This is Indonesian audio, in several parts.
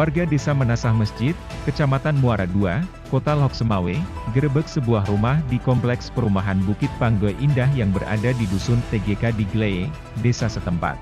Warga Desa Menasah Masjid, Kecamatan Muara II, Kota Lok Semawe, gerebek sebuah rumah di Kompleks Perumahan Bukit Panggoy Indah yang berada di Dusun TGK di Gleye, desa setempat.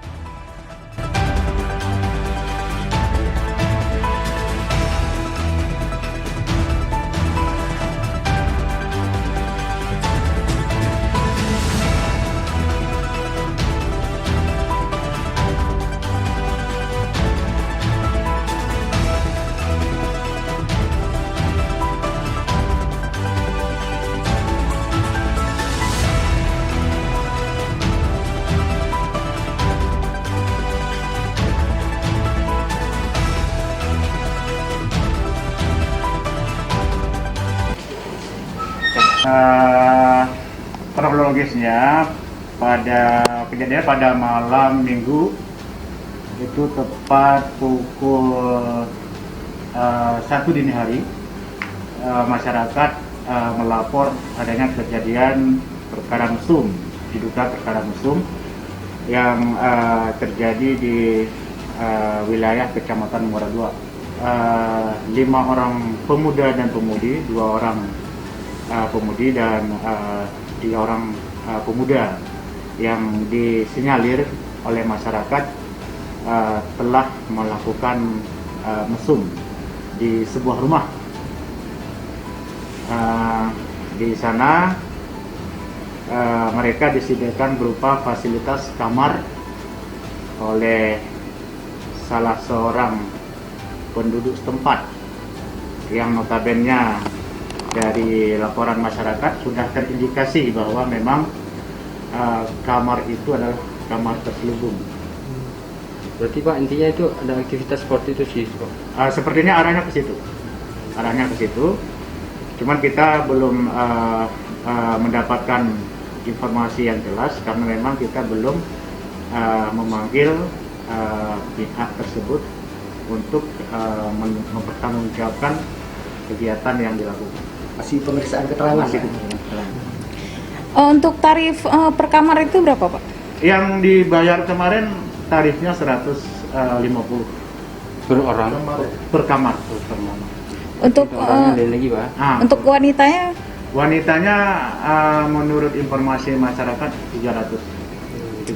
Kronologisnya pada kejadian pada malam Minggu itu tepat pukul 1 dini hari, masyarakat melapor adanya kejadian perkara mesum, diduga perkara mesum yang terjadi di wilayah Kecamatan Muara II. 5 orang pemuda dan pemudi, 2 orang pemudi dan 3 orang pemuda yang disinyalir oleh masyarakat telah melakukan mesum di sebuah rumah. Di sana mereka disediakan berupa fasilitas kamar oleh salah seorang penduduk setempat yang notabene dari laporan masyarakat sudah terindikasi bahwa memang kamar itu adalah kamar terselubung. Berarti Pak, intinya itu ada aktivitas seperti itu sih Pak? Sepertinya arahnya ke situ. Cuman kita belum mendapatkan informasi yang jelas karena memang kita belum memanggil pihak tersebut untuk mempertanggungjawabkan kegiatan yang dilakukan. Masih pemeriksaan keterangan. Untuk tarif per kamar itu berapa, Pak? Yang dibayar kemarin tarifnya 150 Per orang? per kamar. Untuk lagi Pak? untuk wanitanya? Wanitanya menurut informasi masyarakat 300.000.